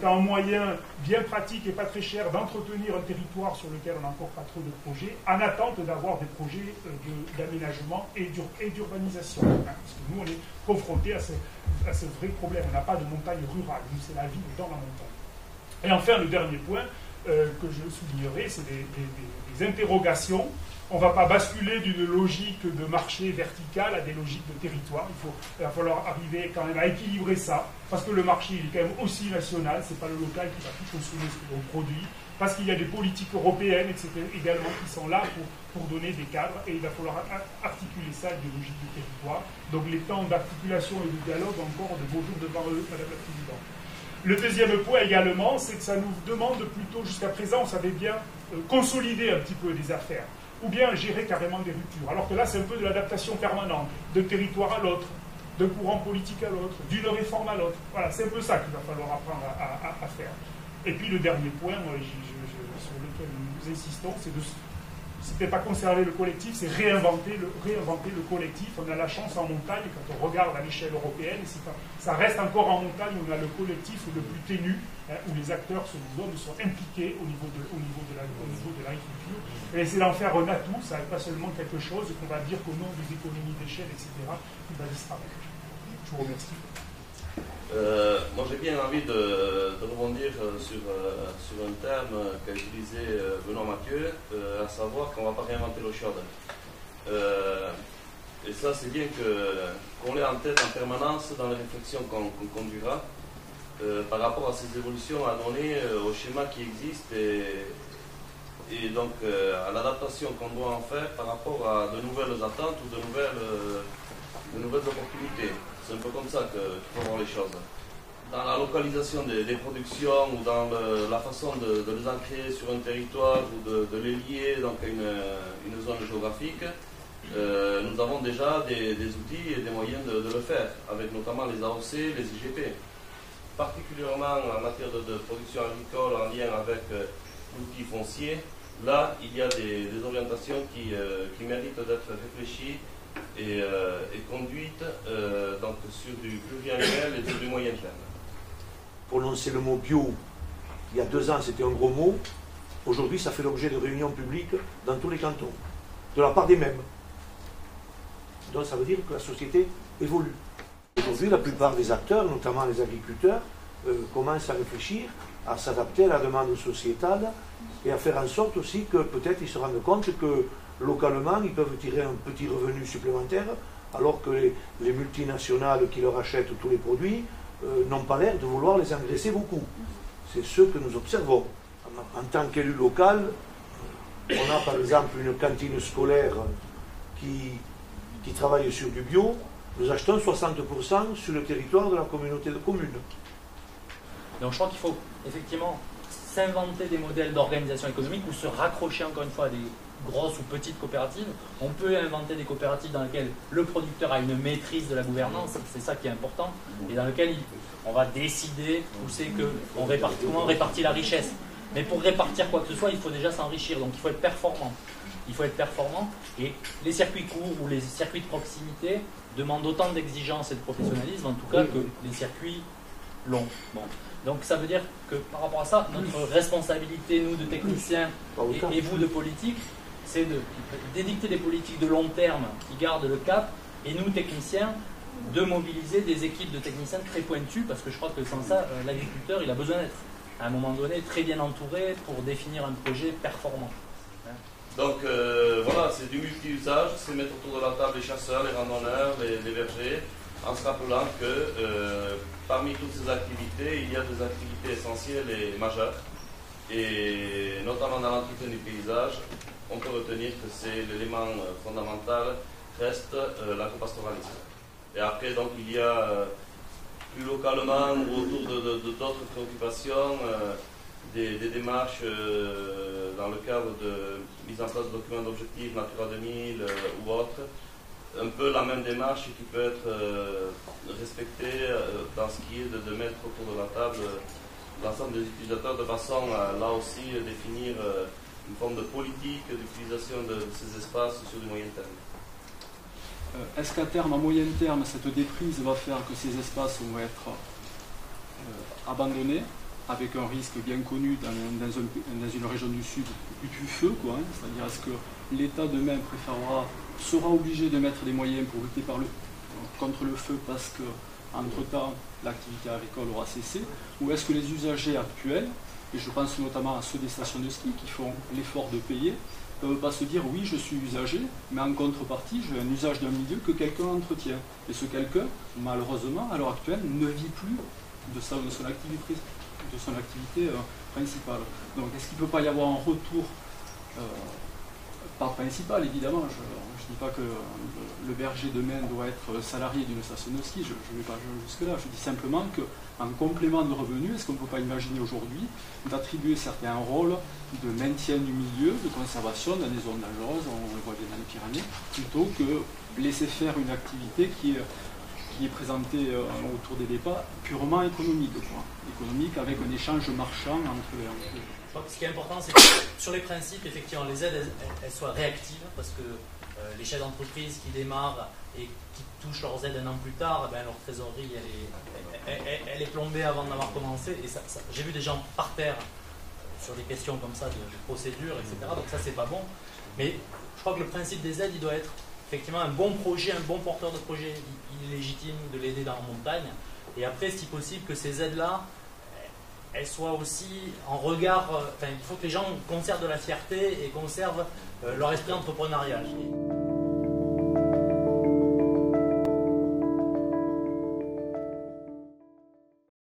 est un moyen bien pratique et pas très cher d'entretenir un territoire sur lequel on n'a encore pas trop de projets, en attente d'avoir des projets d'aménagement et d'urbanisation. Parce que nous, on est confrontés à ce vrai problème. On n'a pas de montagne rurale, nous, c'est la ville dans la montagne. Et enfin, le dernier point que je soulignerai, c'est des interrogations. On ne va pas basculer d'une logique de marché vertical à des logiques de territoire. Il va falloir arriver quand même à équilibrer ça, parce que le marché il est quand même aussi national, ce n'est pas le local qui va tout consommer ce que l'on produit, parce qu'il y a des politiques européennes, etc., également, qui sont là pour donner des cadres, et il va falloir articuler ça avec des logiques de territoire. Donc les temps d'articulation et de dialogue ont encore de beaux jours devant eux, Madame la Présidente. Le deuxième point également, c'est que ça nous demande plutôt, jusqu'à présent, on savait bien consolider un petit peu des affaires, ou bien gérer carrément des ruptures. Alors que là, c'est un peu de l'adaptation permanente, d'un territoire à l'autre, d'un courant politique à l'autre, d'une réforme à l'autre. Voilà, c'est un peu ça qu'il va falloir apprendre à faire. Et puis le dernier point sur lequel nous insistons, c'est c'était pas conserver le collectif, c'est réinventer le collectif. On a la chance en montagne, quand on regarde à l'échelle européenne, ça reste encore en montagne où on a le collectif le plus ténu, où les acteurs sont impliqués au niveau de l'agriculture. Et c'est d'en faire un atout, ça n'est pas seulement quelque chose qu'on va dire qu'au nom des économies d'échelle, etc., qui va disparaître. Je vous remercie. Moi j'ai bien envie de rebondir sur un terme qu'a utilisé Benoît Mathieu, à savoir qu'on ne va pas réinventer l'eau chaude. Et ça c'est bien qu'on l'ait en tête en permanence dans les réflexions qu'on conduira par rapport à ces évolutions à donner au schéma qui existe et donc à l'adaptation qu'on doit en faire par rapport à de nouvelles attentes ou de nouvelles opportunités. C'est un peu comme ça qu'il faut voir les choses. Dans la localisation des productions ou dans la façon de les ancrer sur un territoire ou de les lier donc, à une zone géographique, nous avons déjà des outils et des moyens de le faire, avec notamment les AOC, les IGP. Particulièrement en matière de production agricole en lien avec l'outil foncier, là il y a des orientations qui méritent d'être réfléchies et conduite donc sur du pluriannuel et sur du moyen terme. Prononcer le mot bio, il y a 2 ans c'était un gros mot, aujourd'hui ça fait l'objet de réunions publiques dans tous les cantons, de la part des mêmes. Donc ça veut dire que la société évolue. Aujourd'hui la plupart des acteurs, notamment les agriculteurs, commencent à réfléchir, à s'adapter à la demande sociétale et à faire en sorte aussi que peut-être ils se rendent compte que localement, ils peuvent tirer un petit revenu supplémentaire, alors que les multinationales qui leur achètent tous les produits n'ont pas l'air de vouloir les engraisser beaucoup. C'est ce que nous observons. En tant qu'élu local, on a par exemple une cantine scolaire qui travaille sur du bio. Nous achetons 60% sur le territoire de la communauté de communes. Donc je crois qu'il faut effectivement s'inventer des modèles d'organisation économique ou se raccrocher encore une fois à des grosses ou petites coopératives. On peut inventer des coopératives dans lesquelles le producteur a une maîtrise de la gouvernance, c'est ça qui est important, et dans lesquelles on va décider où c'est comment on répartit la richesse. Mais pour répartir quoi que ce soit, il faut déjà s'enrichir, donc il faut être performant. Il faut être performant, et les circuits courts ou les circuits de proximité demandent autant d'exigences et de professionnalisme, en tout cas, que les circuits longs. Bon. Donc ça veut dire que par rapport à ça, notre responsabilité, nous de techniciens et vous de politiques, c'est d'édicter des politiques de long terme qui gardent le cap, et nous techniciens, de mobiliser des équipes de techniciens très pointues, parce que je crois que sans ça, l'agriculteur, il a besoin d'être, à un moment donné, très bien entouré pour définir un projet performant. Donc voilà, c'est du multi-usage, c'est mettre autour de la table les chasseurs, les randonneurs, les bergers, en se rappelant que parmi toutes ces activités, il y a des activités essentielles et majeures, et notamment dans l'entretien du paysage, on peut retenir que c'est l'élément fondamental reste l'agropastoralisme. Et après, donc, il y a plus localement ou autour d'autres préoccupations, des démarches dans le cadre de mise en place de documents d'objectifs Natura 2000 ou autres, un peu la même démarche qui peut être respectée dans ce qui est de mettre autour de la table l'ensemble des utilisateurs de façon à là aussi définir une forme de politique d'utilisation de ces espaces sur du moyen terme. Est-ce qu'à terme, à moyen terme, cette déprise va faire que ces espaces vont être abandonnés, avec un risque bien connu dans une région du Sud du feu, quoi, hein. C'est-à-dire est-ce que l'État demain sera obligé de mettre des moyens pour lutter contre le feu parce que entre-temps l'activité agricole aura cessé, ou est-ce que les usagers actuels, et je pense notamment à ceux des stations de ski qui font l'effort de payer, ne peuvent pas se dire oui je suis usager, mais en contrepartie j'ai un usage d'un milieu que quelqu'un entretient. Et ce quelqu'un, malheureusement, à l'heure actuelle, ne vit plus de son activité principale. Donc est-ce qu'il ne peut pas y avoir un retour, pas principal évidemment, je ne dis pas que le berger demain doit être salarié d'une station de ski, je ne vais pas jusque-là, je dis simplement qu'en complément de revenus, est-ce qu'on ne peut pas imaginer aujourd'hui d'attribuer certains rôles de maintien du milieu, de conservation dans des zones dangereuses, on le voit bien dans les Pyrénées, plutôt que laisser faire une activité qui est présentée autour des débats purement économique, quoi. Économique avec un échange marchand entre les. Je crois que ce qui est important, c'est que sur les principes, effectivement, les aides, elles soient réactives, parce que les chefs d'entreprise qui démarrent et qui touchent leurs aides un an plus tard, ben, leur trésorerie, elle est plombée avant d'avoir commencé. Et j'ai vu des gens par terre sur des questions comme ça, de procédure, etc. Donc ça, c'est pas bon. Mais je crois que le principe des aides, il doit être effectivement un bon projet, un bon porteur de projet illégitime, de l'aider dans la montagne. Et après, si possible, que ces aides-là, elles soient aussi en regard. Il faut que les gens conservent de la fierté et conservent leur esprit entrepreneurial.